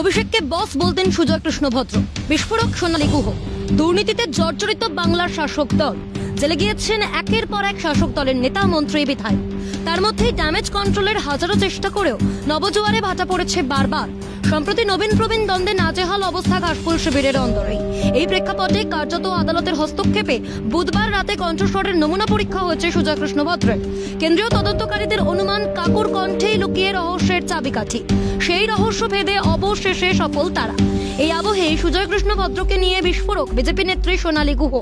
অভিষেককে বস বলতেন সুজয় কৃষ্ণ ভদ্র। বিস্ফোরক সোনালী গুহ। দুর্নীতিতে জর্জরিত বাংলার শাসক দল। জেলে গিয়েছেন একের পর এক শাসক দলের নেতা, মন্ত্রী, বিধায়ক। তার মধ্যেই ড্যামেজ কন্ট্রোলের হাজারো চেষ্টা করেও নবজোয়ারে ভাটা পড়েছে বারবার। সম্প্রতি নবীন প্রবীণ দ্বন্দ্বে নাজেহাল অবস্থা ঘাসফুল শিবিরের অন্দরেই। এই প্রেক্ষাপটে কার্যত আদালতের হস্তক্ষেপে বুধবার রাতে কণ্ঠস্বরের নমুনা পরীক্ষা হয়েছে সুজয় কৃষ্ণ ভদ্রের। কেন্দ্রীয় তদন্তকারীদের অনুমান, কাকুর কণ্ঠেই লুকিয়ে রহস্যের চাবিকাঠি। সেই রহস্য ভেদে অবশেষে সফল তারা। এই আবহে সুজয় কৃষ্ণ ভদ্রকে নিয়ে বিস্ফোরক বিজেপি নেত্রী সোনালী গুহ।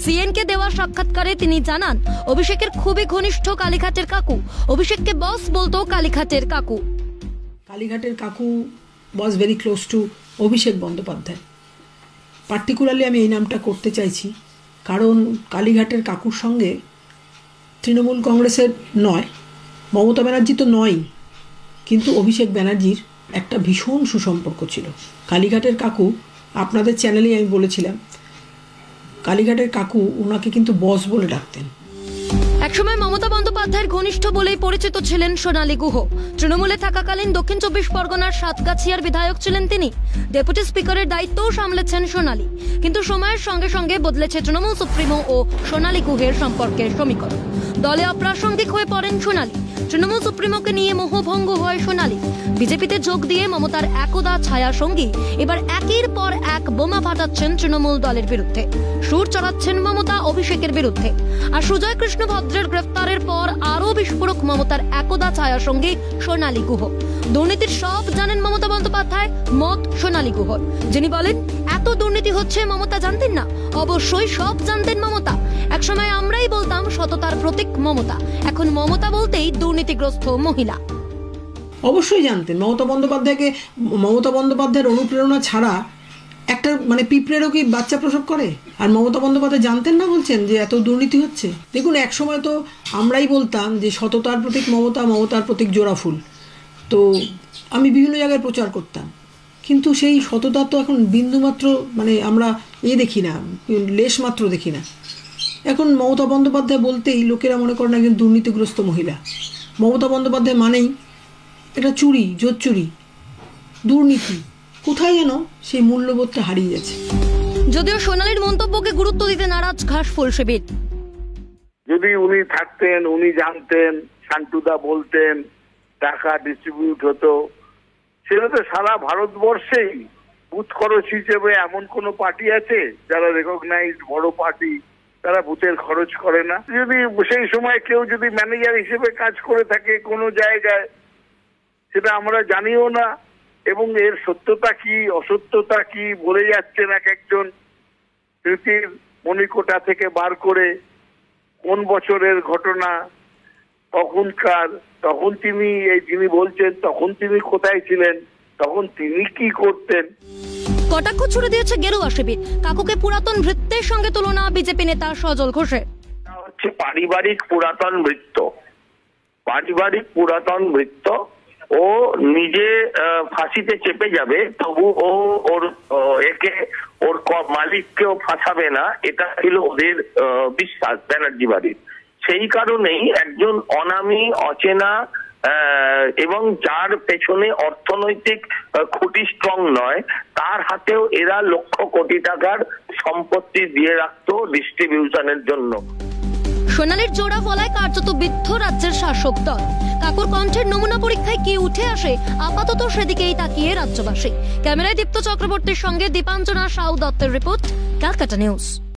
সিএনকে দেওয়া সাক্ষাৎকারে তিনি জানান, অভিষেকের খুবই ঘনিষ্ঠ কালীঘাটের কাকু। অভিষেককে বস বলতো কালীঘাটের কাকু। কালীঘাটের কাকু was very close to Abhishek Bandyopadhyay. Particularly আমি এই নামটা করতে চাইছি কারণ কালীঘাটের কাকুর সঙ্গে তৃণমূল কংগ্রেসের নয়, মমতা ব্যানার্জি তো নয়ই, কিন্তু অভিষেক ব্যানার্জির একটা ভীষণ সুসম্পর্ক ছিল। কালীঘাটের কাকু, আপনাদের চ্যানেলেই আমি বলেছিলাম, কালীঘাটের কাকু ওনাকে কিন্তু বস বলে ডাকতেন। একসময় মমতা বন্দ্যোপাধ্যায়ের ঘনিষ্ঠ বলেই পরিচিত ছিলেন সোনালী গুহ। তৃণমূলে থাকাকালীন দক্ষিণ 24 পরগনার সাতগাছিয়ার বিধায়ক ছিলেন তিনি। ডেপুটি স্পিকারের দায়িত্বও সামলেছেন সোনালী। কিন্তু সময়ের সঙ্গে সঙ্গে বদলেছে তৃণমূল সুপ্রিমো ও সোনালী গুহের সম্পর্কের সমীকরণ। দলে অপ্রাসঙ্গিক হয়ে পড়েন সোনালী। তৃণমূল সুপ্রিমোকে নিয়ে মোহভঙ্গ হয় সোনালী। বিজেপিতে যোগ দিয়ে মমতার একদা ছায়া সঙ্গী এবার একের পর এক বোমা ফাটাচ্ছেন তৃণমূল দলের বিরুদ্ধে। সুর চড়াচ্ছেন মমতা অভিষেকের বিরুদ্ধে। আর সুজয় কৃষ্ণ ভদ্রের গ্রেফতারের পর আরও বিস্ফোরক মমতার একদা ছায়া সঙ্গী সোনালী গুহ। দুর্নীতির সব জানেন মমতা বন্দ্যোপাধ্যায়, মত সোনালী গুহর। যিনি বলেন, এত দুর্নীতি হচ্ছে মমতা জানতেন না? অবশ্যই সব জানতেন মমতা। একসময় আমরাই বলতাম সততার প্রতীক মমতা, এখন মমতা বলতেই দুর্নীতিগ্রস্ত মহিলা। অবশ্যই জানতেন। মমতা বন্দ্যোপাধ্যায়ের অনুপ্রেরণা ছাড়া একটা পিঁপড়েরও কি বাচ্চা প্রসব করে? আর মমতা বন্দ্যোপাধ্যায় জানতেন না বলছেন যে এত দুর্নীতি হচ্ছে? দেখুন, এক সময় তো আমরাই বলতাম যে সততার প্রতীক মমতা, মমতার প্রতীক জোড়া ফুল। তো আমি বিভিন্ন জায়গায় প্রচার করতাম, কিন্তু সেই সততা তো এখন বিন্দুমাত্র আমরা দেখি না, লেশ মাত্র দেখি না। এখন মমতা বন্দ্যোপাধ্যায় বলতেই লোকেরা মনে করেন একজন দুর্নীতিগ্রস্ত মহিলা। মমতা বন্দ্যোপাধ্যায় মানেই এটা চুরি, জোচ্চুরি, দুর্নীতি। কোথায় যেন সেই মূল্যবোধটা হারিয়ে যাচ্ছে। যদিও সোনালীর মন্তব্যকে গুরুত্ব দিতে নারাজ ঘাসফুল শিবির। যদি উনি থাকতেন, উনি জানতেন, শান্তুদা বলতেন, টাকা ডিস্ট্রিবিউট হতো, সেটা তো সারা ভারতবর্ষেই বুথ খরচ হিসেবে এমন কোন পার্টি আছে যারা রেকগনাইজড বড় পার্টি, তারা বুথের খরচ করে না? যদি সেই সময় কেউ যদি ম্যানেজার হিসেবে কাজ করে থাকে কোনো জায়গায়, সেটা আমরা জানিও না, এবং এর সত্যতা কি অসত্যতা কি বলে যাচ্ছেন এক একজন স্মৃতির মণিকোটা থেকে বার করে। কোন বছরের ঘটনা, তখনকার, তখন তিনি যিনি বলছেন তখন তিনি কোথায় ছিলেন, তখন তিনি কি করতেন? কটাক্ষ ছুড়ে দিয়েছে গেরুয়া শিবির। কাকুকে পুরাতন ভৃত্যের সঙ্গে তুলনা বিজেপি নেতা সজল ঘোষের। হচ্ছে পারিবারিক পুরাতন ভৃত্য। ও নিজে ফাঁসিতে চেপে যাবে, তবু ওর মালিককেও ফাঁসাবে না, এটা ছিল ওদের বিশ্বাস ব্যানার্জি বাড়ির। সেই কারণেই একজন অনামী, অচেনা এবং যার পেছনে অর্থনৈতিক খুঁটি স্ট্রং নয়, তার হাতেও এরা লক্ষ কোটি টাকার সম্পত্তি দিয়ে রাখতো ডিস্ট্রিবিউশনের জন্য। সোনালীর জোড়া বলায় কার্যত বিদ্ধ রাজ্যের শাসক দল। কাকুর কণ্ঠের নমুনা পরীক্ষায় কি উঠে আসে, আপাতত সেদিকেই তাকিয়ে রাজ্যবাসী। ক্যামেরায় দীপ্ত চক্রবর্তীর সঙ্গে দীপাঞ্জনা সাউ দত্তের রিপোর্ট, ক্যালকাটা নিউজ।